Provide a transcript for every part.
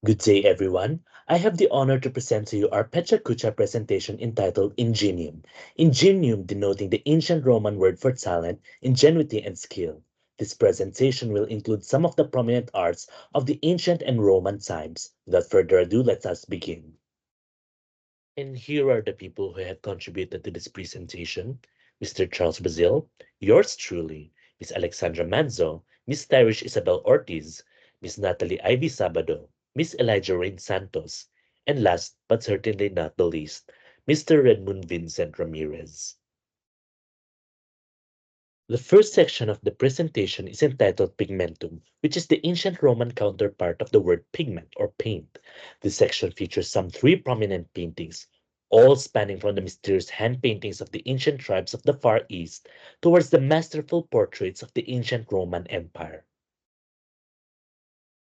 Good day, everyone. I have the honor to present to you our Pecha Kucha presentation entitled Ingenium. Ingenium denoting the ancient Roman word for talent, ingenuity, and skill. This presentation will include some of the prominent arts of the ancient and Roman times. Without further ado, let us begin. And here are the people who have contributed to this presentation. Mr. Charles Bazil, yours truly, Miss Alexandra Manzo, Miss Tirish Isabel Ortiz, Miss Natalie Ivy Sabado, Miss Elijah Rain Santos, and last but certainly not the least, Mr. Redmond Vincent Ramirez. The first section of the presentation is entitled Pigmentum, which is the ancient Roman counterpart of the word pigment or paint. This section features some three prominent paintings, all spanning from the mysterious hand paintings of the ancient tribes of the Far East towards the masterful portraits of the ancient Roman Empire.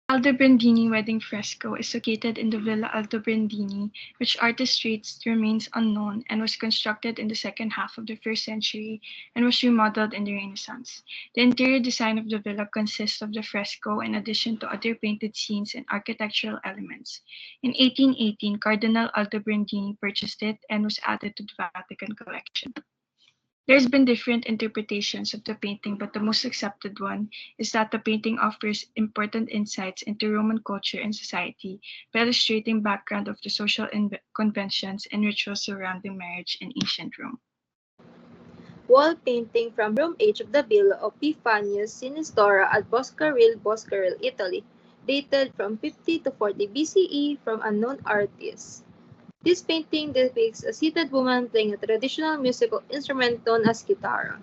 The Aldobrandini wedding fresco is located in the Villa Aldobrandini, which artist states remains unknown and was constructed in the second half of the first century and was remodeled in the Renaissance. The interior design of the villa consists of the fresco in addition to other painted scenes and architectural elements. In 1818, Cardinal Aldobrandini purchased it and was added to the Vatican collection. There's been different interpretations of the painting, but the most accepted one is that the painting offers important insights into Roman culture and society by illustrating background of the social conventions and rituals surrounding marriage in ancient Rome. Wall painting from room H of the Villa of Epiphanius Sinistora at Boscaril, Italy, dated from 50 to 40 BCE from unknown artist. This painting depicts a seated woman playing a traditional musical instrument known as guitar.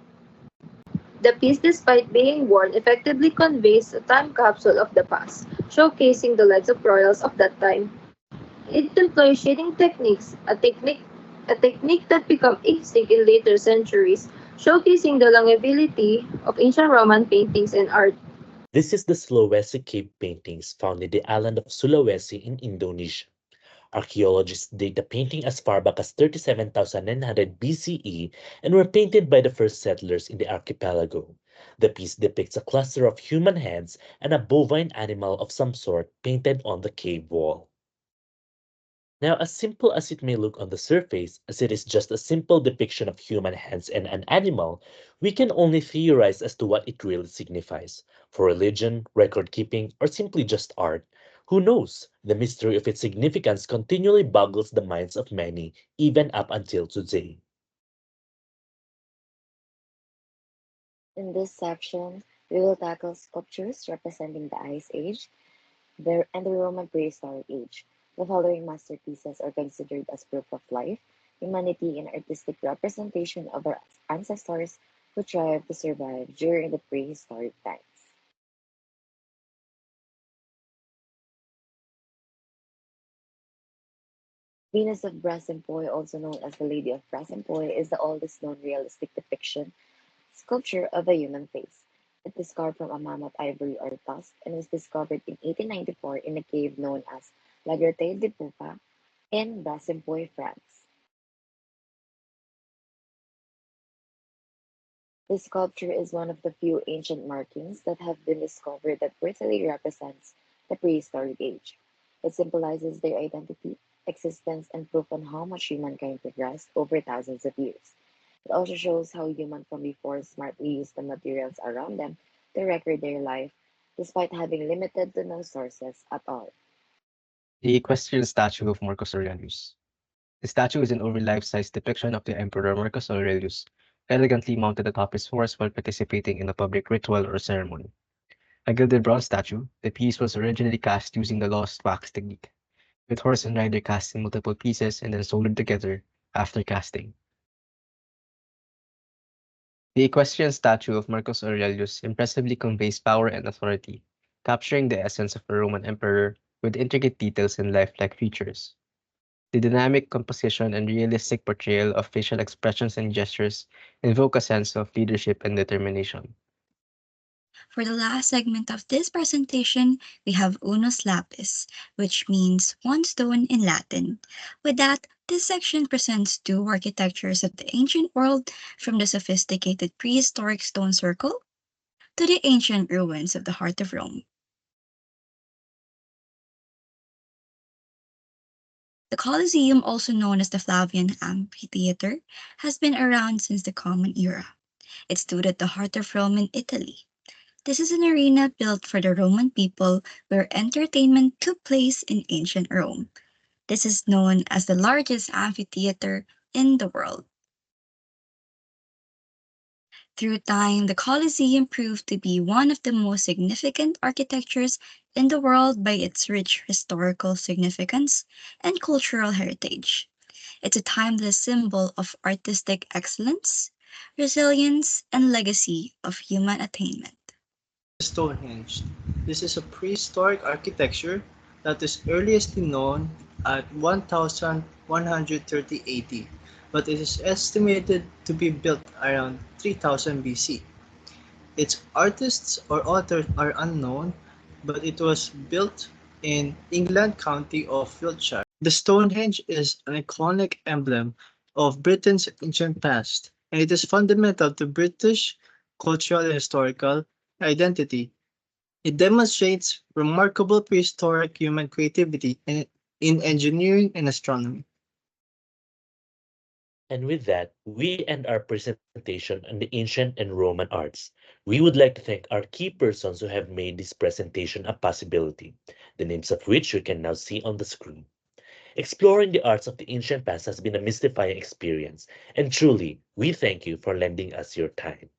The piece, despite being worn, effectively conveys a time capsule of the past, showcasing the lives of royals of that time. It employs shading techniques, a technique that became extinct in later centuries, showcasing the longevity of ancient Roman paintings and art. This is the Sulawesi cave paintings found in the island of Sulawesi in Indonesia. Archaeologists date the painting as far back as 37,900 BCE and were painted by the first settlers in the archipelago. The piece depicts a cluster of human hands and a bovine animal of some sort painted on the cave wall. Now, as simple as it may look on the surface, as it is just a simple depiction of human hands and an animal, we can only theorize as to what it really signifies. For religion, record keeping, or simply just art, who knows? The mystery of its significance continually boggles the minds of many, even up until today. In this section, we will tackle sculptures representing the Ice Age and the Roman Prehistoric Age. The following masterpieces are considered as proof of life, humanity, and artistic representation of our ancestors who thrived to survive during the prehistoric times. Venus of Brassempouy, also known as the Lady of Brassempouy, is the oldest known realistic depiction sculpture of a human face. It is carved from a mammoth ivory or tusk and was discovered in 1894 in a cave known as La Grotte de Pupa in Brassempouy, France. The sculpture is one of the few ancient markings that have been discovered that virtually represents the prehistoric age. It symbolizes their identity, existence, and proof on how much humankind progressed over thousands of years. It also shows how humans from before smartly used the materials around them to record their life, despite having limited to no sources at all. The equestrian statue of Marcus Aurelius. The statue is an over life-size depiction of the Emperor Marcus Aurelius, elegantly mounted atop his horse while participating in a public ritual or ceremony. A gilded bronze statue, the piece was originally cast using the lost wax technique, with horse and rider cast in multiple pieces and then soldered together after casting. The equestrian statue of Marcus Aurelius impressively conveys power and authority, capturing the essence of a Roman emperor with intricate details and lifelike features. The dynamic composition and realistic portrayal of facial expressions and gestures invoke a sense of leadership and determination. For the last segment of this presentation, we have unus lapis, which means one stone in Latin. With that, this section presents two architectures of the ancient world, from the sophisticated prehistoric stone circle to the ancient ruins of the heart of Rome. The Colosseum, also known as the Flavian Amphitheater, has been around since the Common Era. It stood at the heart of Roman Italy. This is an arena built for the Roman people where entertainment took place in ancient Rome. This is known as the largest amphitheater in the world. Through time, the Colosseum proved to be one of the most significant architectures in the world by its rich historical significance and cultural heritage. It's a timeless symbol of artistic excellence, resilience, and legacy of human attainment. Stonehenge. This is a prehistoric architecture that is earliestly known at 1130 AD, but it is estimated to be built around 3000 BC. Its artists or authors are unknown, but it was built in England County of Wiltshire. The Stonehenge is an iconic emblem of Britain's ancient past, and it is fundamental to British cultural and historical identity. It demonstrates remarkable prehistoric human creativity in engineering and astronomy. And with that, we end our presentation on the ancient and Roman arts. We would like to thank our key persons who have made this presentation a possibility, the names of which you can now see on the screen. Exploring the arts of the ancient past has been a mystifying experience, and truly, we thank you for lending us your time.